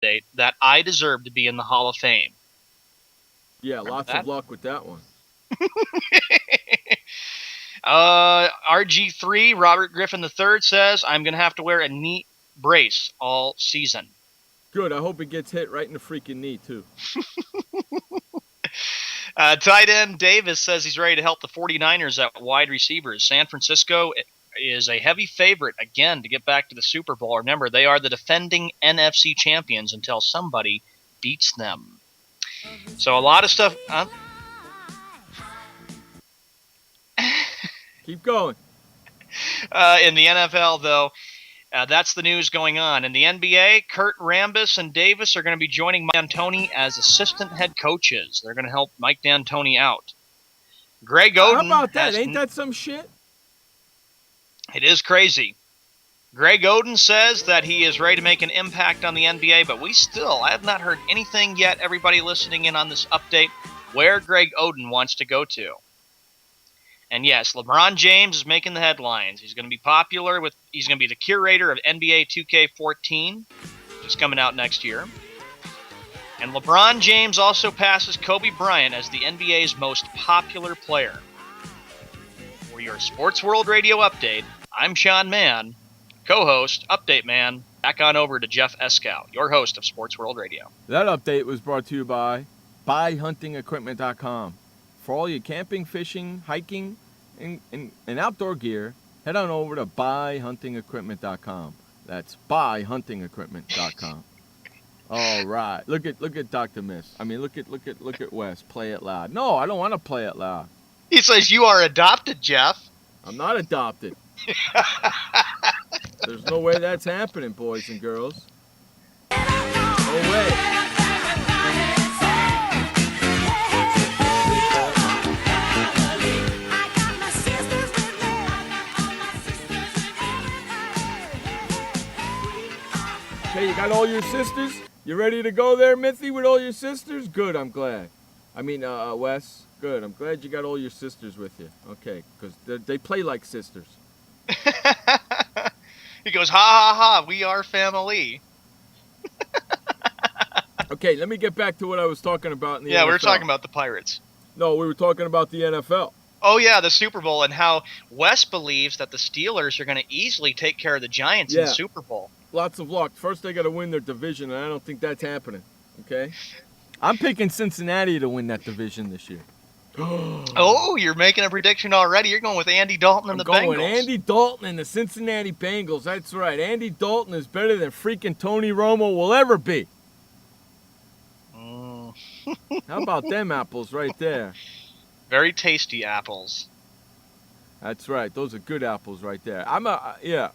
update that I deserve to be in the Hall of Fame. Yeah, remember lots of luck with that one. RG3, Robert Griffin III says, I'm going to have to wear a knee brace all season. Good. I hope it gets hit right in the freaking knee, too. Tight end Davis says he's ready to help the 49ers at wide receivers. San Francisco is a heavy favorite, again, to get back to the Super Bowl. Remember, they are the defending NFC champions until somebody beats them. So a lot of stuff... Keep going. In the NFL, though, that's the news going on. In the NBA, Kurt Rambis and Davis are going to be joining Mike D'Antoni as assistant head coaches. They're going to help Mike D'Antoni out. Greg Oden... How about that? Ain't that some shit? It is crazy. Greg Oden says that he is ready to make an impact on the NBA, but I have not heard anything yet, everybody listening in on this update, where Greg Oden wants to go to. And yes, LeBron James is making the headlines. He's going to be popular he's going to be the curator of NBA 2K14, which is coming out next year. And LeBron James also passes Kobe Bryant as the NBA's most popular player. For your Sports World Radio update, I'm Sean Mann, co-host, Update Man. Back on over to Jeff Eskow, your host of Sports World Radio. That update was brought to you by BuyHuntingEquipment.com. For all your camping, fishing, hiking, and outdoor gear, head on over to BuyHuntingEquipment.com. That's BuyHuntingEquipment.com. All right. Look at Dr. Miss. I mean, look at Wes. Play it loud. No, I don't want to play it loud. He says you are adopted, Jeff. I'm not adopted. There's no way that's happening, boys and girls. No way. Okay, you got all your sisters? You ready to go there, Mithy, with all your sisters? Good, I'm glad. I mean, Wes, good. I'm glad you got all your sisters with you. Okay, because they play like sisters. He goes, ha, ha, ha, we are family. Okay, let me get back to what I was talking about in the NFL. Yeah, we were talking about the Pirates. No, we were talking about the NFL. Oh, yeah, the Super Bowl, and how Wes believes that the Steelers are going to easily take care of the Giants in the Super Bowl. Lots of luck. First, they got to win their division, and I don't think that's happening. Okay? I'm picking Cincinnati to win that division this year. Oh, you're making a prediction already. You're going with Andy Dalton and the Bengals. I'm going with Andy Dalton and the Cincinnati Bengals. That's right. Andy Dalton is better than freaking Tony Romo will ever be. How about them apples right there? Very tasty apples. That's right. Those are good apples right there. Yeah.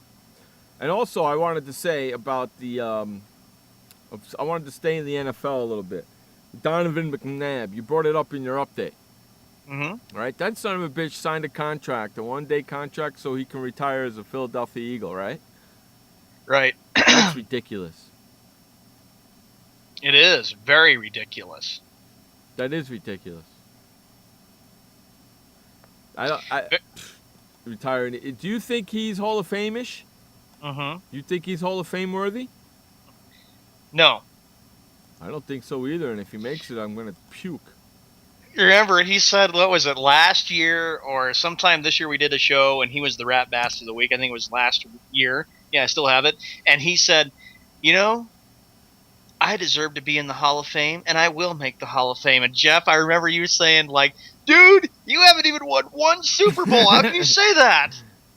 And also, I wanted to say about I wanted to stay in the NFL a little bit. Donovan McNabb, you brought it up in your update. Mm-hmm. Right? That son of a bitch signed a contract, a one-day contract, so he can retire as a Philadelphia Eagle, right? Right. That's ridiculous. It is very ridiculous. That is ridiculous. Retiring. Do you think he's Hall of Fame-ish? Mm-hmm. You think he's Hall of Fame worthy? No. I don't think so either, and if he makes it, I'm going to puke. Remember, he said, what was it, last year or sometime this year we did a show, and he was the Rat Bastard of the Week. I think it was last year. Yeah, I still have it. And he said, I deserve to be in the Hall of Fame, and I will make the Hall of Fame. And Jeff, I remember you saying, dude, you haven't even won one Super Bowl. How can you say that?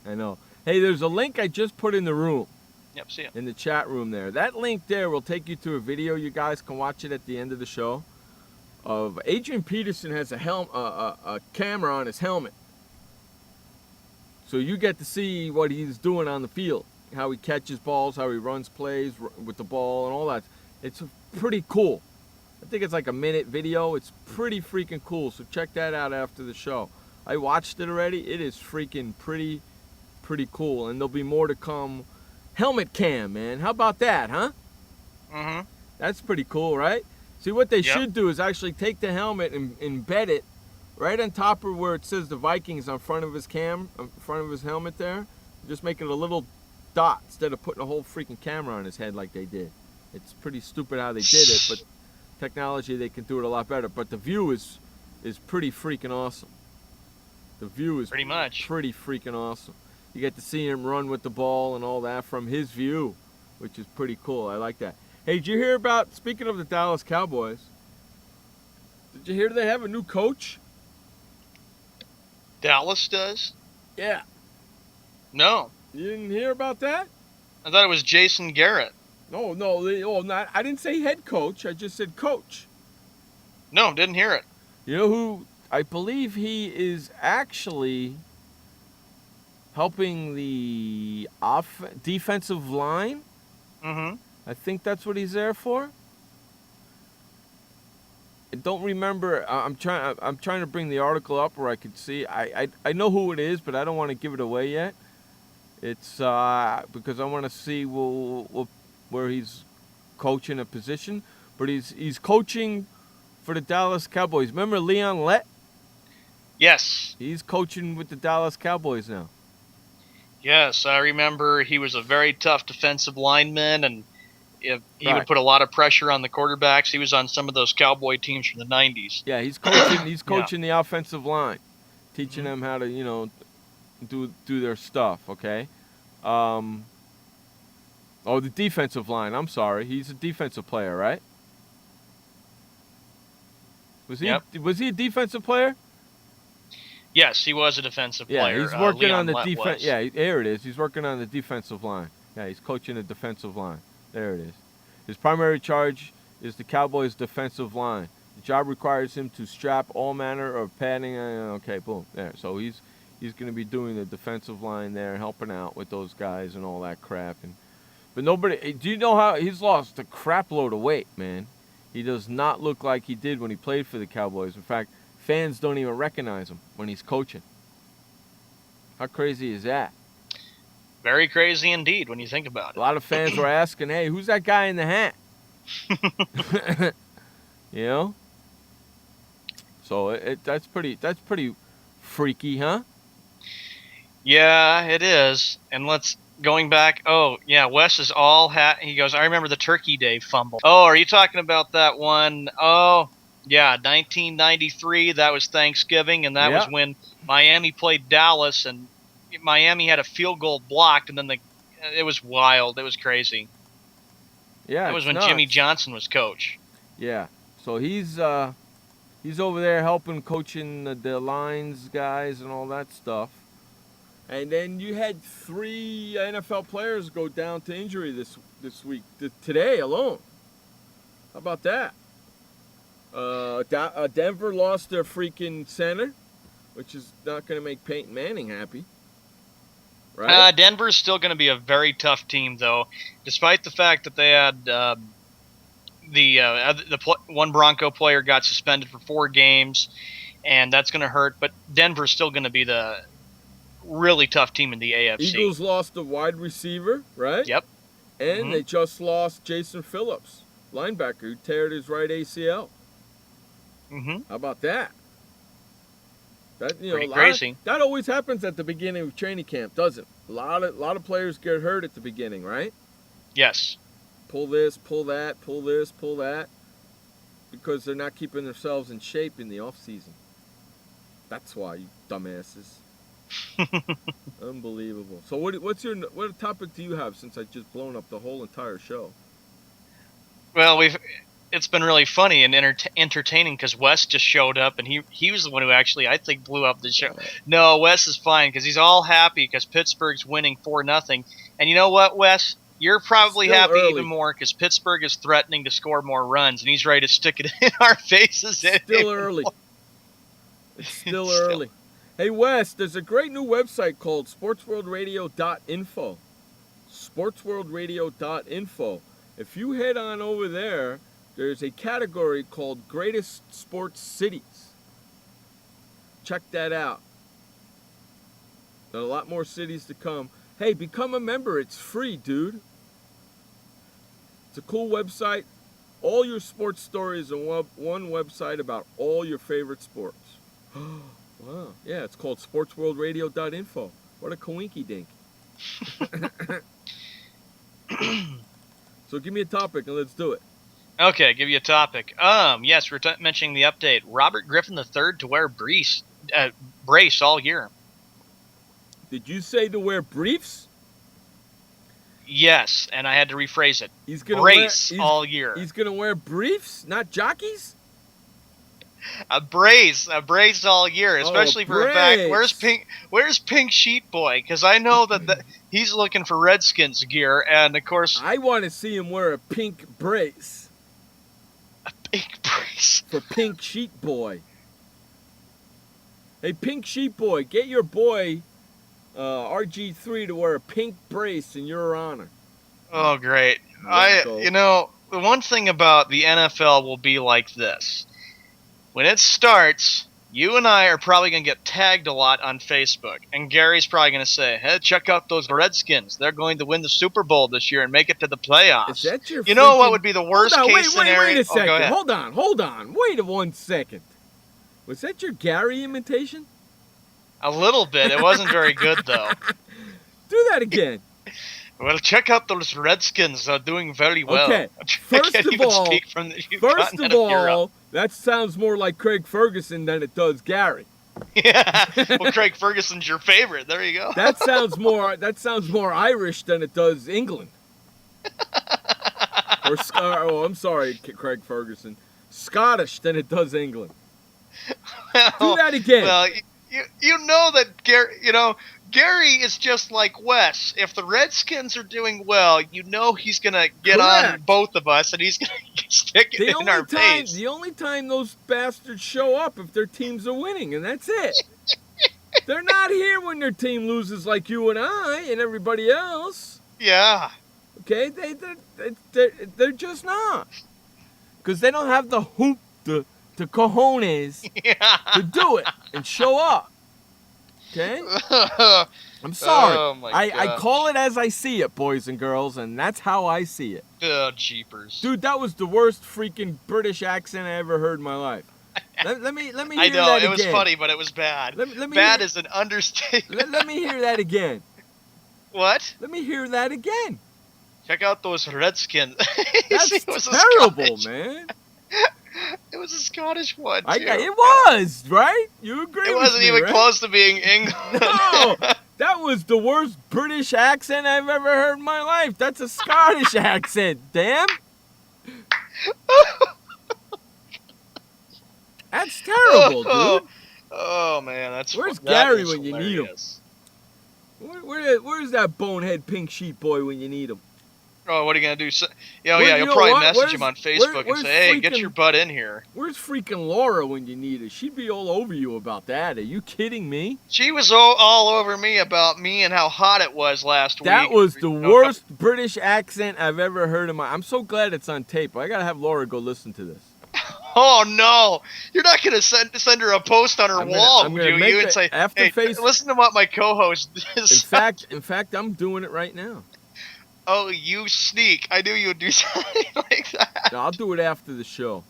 I know. Hey, there's a link I just put in the room. Yep, see it. In the chat room there. That link there will take you to a video. You guys can watch it at the end of the show. Of Adrian Peterson has a camera on his helmet. So you get to see what he's doing on the field. How he catches balls, how he runs plays with the ball and all that. It's pretty cool. I think it's like a minute video. It's pretty freaking cool. So check that out after the show. I watched it already. It is freaking pretty cool. And there'll be more to come. Helmet cam, man. How about that, huh? Mm-hmm. That's pretty cool, right? See, what they should do is actually take the helmet and embed it right on top of where it says the Vikings on front of his helmet there. Just make it a little dot instead of putting a whole freaking camera on his head like they did. It's pretty stupid how they did it, but technology, they can do it a lot better. But the view is pretty freaking awesome. The view is Pretty much. pretty freaking awesome. You get to see him run with the ball and all that from his view, which is pretty cool. I like that. Hey, did you hear about, speaking of the Dallas Cowboys, did you hear they have a new coach? Dallas does? Yeah. No. You didn't hear about that? I thought it was Jason Garrett. No, not. I didn't say head coach. I just said coach. No, didn't hear it. You know who? I believe he is actually helping the defensive line. Mm-hmm. I think that's what he's there for. I don't remember. I'm trying to bring the article up where I could see. I know who it is, but I don't want to give it away yet. It's because I want to see where he's coaching a position. But he's coaching for the Dallas Cowboys. Remember Leon Lett? Yes. He's coaching with the Dallas Cowboys now. Yes, I remember he was a very tough defensive lineman, and he Right. would put a lot of pressure on the quarterbacks. He was on some of those Cowboy teams from the 90s. Yeah, he's coaching. He's coaching the offensive line, teaching them how to do their stuff. Okay. The defensive line. I'm sorry. He's a defensive player, right? Was he? Yep. Was he a defensive player? Yes, he was a defensive player. Yeah, he's working Leon on the Lett defense. was. Yeah, there it is. He's working on the defensive line. Yeah, he's coaching the defensive line. There it is. His primary charge is the Cowboys' defensive line. The job requires him to strap all manner of padding. Okay, boom, there. So he's going to be doing the defensive line there, helping out with those guys and all that crap. But nobody. Do you know how he's lost a crap load of weight, man? He does not look like he did when he played for the Cowboys. In fact, fans don't even recognize him when he's coaching. How crazy is that? Very crazy indeed when you think about A lot of fans were asking, hey, who's that guy in the hat? You know? So that's pretty freaky, huh? Yeah, it is. And going back, Wes is all he goes, I remember the Turkey Day fumble. Oh, are you talking about that one? Oh, yeah, 1993, that was Thanksgiving, and that was when Miami played Dallas, and Miami had a field goal blocked, and then it was wild. It was crazy. Yeah, that was when nuts. Jimmy Johnson was coach. Yeah, so he's over there helping coaching the lines guys and all that stuff. And then you had 3 NFL players go down to injury this week, today alone. How about that? Denver lost their freaking center, which is not going to make Peyton Manning happy. Right? Denver's still going to be a very tough team, though, despite the fact that they had one Bronco player got suspended for 4 games, and that's going to hurt. But Denver's still going to be the really tough team in the AFC. Eagles lost a wide receiver, right? Yep. And they just lost Jason Phillips, linebacker, who teared his right ACL. Mm-hmm. How about that? Pretty crazy. That always happens at the beginning of training camp, doesn't it? A lot of players get hurt at the beginning, right? Yes. Pull this, pull that, pull this, pull that, because they're not keeping themselves in shape in the off season. That's why, you dumbasses. Unbelievable. So what topic do you have, since I just blown up the whole entire show? Well, it's been really funny and entertaining because Wes just showed up, and he was the one who actually, I think, blew up the show. No, Wes is fine because he's all happy because Pittsburgh's winning 4-0. And you know what, Wes? You're probably Still happy early. even more because Pittsburgh is threatening to score more runs, and he's ready to stick it in our faces. Still early. It's still early. Hey, Wes, there's a great new website called SportsWorldRadio.info. SportsWorldRadio.info. If you head on over there, there's a category called Greatest Sports Cities. Check that out. There are a lot more cities to come. Hey, become a member. It's free, dude. It's a cool website. All your sports stories on one website about all your favorite sports. Wow. Yeah, it's called SportsWorldRadio.info. What a coinky dink. So give me a topic and let's do it. Okay, give you a topic. Yes, we're mentioning the update. Robert Griffin III to wear brace all year. Did you say to wear briefs? Yes, and I had to rephrase it. He's gonna brace all year. He's gonna wear briefs, not jockeys. A brace all year, especially for a fact. Where's Pink Sheet Boy? Because I know that he's looking for Redskins gear, and of course I want to see him wear a pink brace. A pink brace for Pink Sheet Boy. Hey, Pink Sheet Boy, get your boy RG3 to wear a pink brace in your honor. Oh, great! The one thing about the NFL will be like this. When it starts, you and I are probably going to get tagged a lot on Facebook. And Gary's probably going to say, hey, check out those Redskins. They're going to win the Super Bowl this year and make it to the playoffs. Is that your know what would be the worst case scenario? Wait a second. Go ahead. Hold on. Wait 1 second. Was that your Gary imitation? A little bit. It wasn't very good, though. Do that again. Well, check out those Redskins. They're doing very well. Okay. First of all, that sounds more like Craig Ferguson than it does Gary. Yeah. Well, Craig Ferguson's your favorite. There you go. That sounds more Irish than it does England. I'm sorry, Craig Ferguson. Scottish than it does England. Do that again. Well, you know that Gary is just like Wes. If the Redskins are doing well, he's going to get on both of us, and he's going to stick it in our face. The only time those bastards show up if their teams are winning, and that's it. They're not here when their team loses like you and I and everybody else. Yeah. Okay? They're just not. Because they don't have the hoop, the cojones to do it and show up. Okay? I'm sorry. Oh my gosh. I call it as I see it, boys and girls, and that's how I see it. Oh, jeepers. Dude, that was the worst freaking British accent I ever heard in my life. Let me hear that again. I know, it was funny, but it was bad. Bad is an understatement. Let me hear that again. What? Let me hear that again. Check out those Redskins. That's terrible, man. It was a Scottish one, too. It was, right? You agree with me, It wasn't even right? close to being England. No, that was the worst British accent I've ever heard in my life. That's a Scottish accent, damn. That's terrible, dude. Oh, man, Where's Gary when you need him? Where's that bonehead Pink Sheet Boy when you need him? Oh, what are you going to do? You'll probably message him on Facebook and say, hey, get your butt in here. Where's freaking Laura when you need her? She'd be all over you about that. Are you kidding me? She was all over me about me and how hot it was last week. That was the worst British accent I've ever heard in my... I'm so glad it's on tape. I got to have Laura go listen to this. Oh, no. You're not going to send her a post on her wall, would you? And say, hey, listen to what my co-host is. In fact, I'm doing it right now. Oh, you sneak. I knew you would do something like that. No, I'll do it after the show.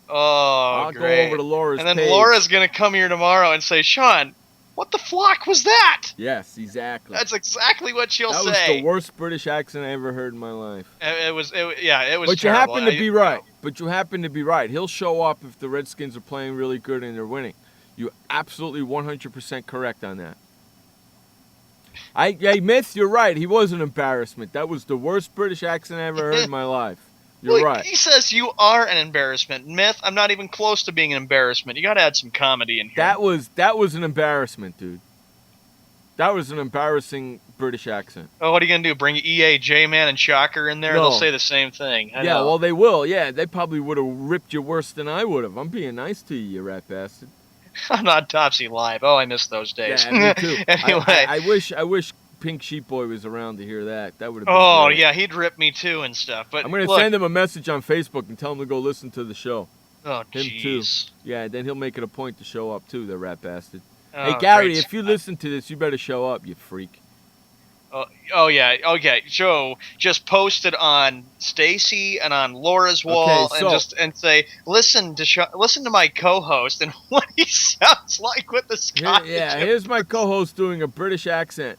Oh, great. I'll go over to Laura's And then page. Laura's going to come here tomorrow and say, Sean, what the flock was that? Yes, exactly. That's exactly what she'll say. That was the worst British accent I ever heard in my life. It was But terrible. you happen to be right. But you happen to be right. He'll show up if the Redskins are playing really good and they're winning. You're absolutely 100% correct on that. Hey, Myth, you're right. He was an embarrassment. That was the worst British accent I ever heard in my life. You're right. He says you are an embarrassment. Myth, I'm not even close to being an embarrassment. You got to add some comedy in here. That was an embarrassment, dude. That was an embarrassing British accent. Oh, what are you going to do? Bring EA, J-Man, and Shocker in there? No. They'll say the same thing. I know. Well, they will. Yeah, they probably would have ripped you worse than I would have. I'm being nice to you, you rat bastard. I'm on Topsy Live. Oh, I miss those days. Yeah, me too. Anyway. I wish Pink Sheep Boy was around to hear that. That would have been great. Yeah, he'd rip me too and stuff. But I'm going to send him a message on Facebook and tell him to go listen to the show. Oh, him jeez. too. Yeah, then he'll make it a point to show up too, the rat bastard. Oh, hey, Gary, great. if you listen to this, you better show up, you freak. Oh yeah, okay. So just post it on Stacy and on Laura's wall, and say, listen to my co-host and what he sounds like with the Scottish. Here's my co-host doing a British accent.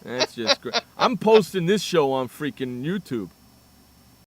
That's just great. I'm posting this show on freaking YouTube.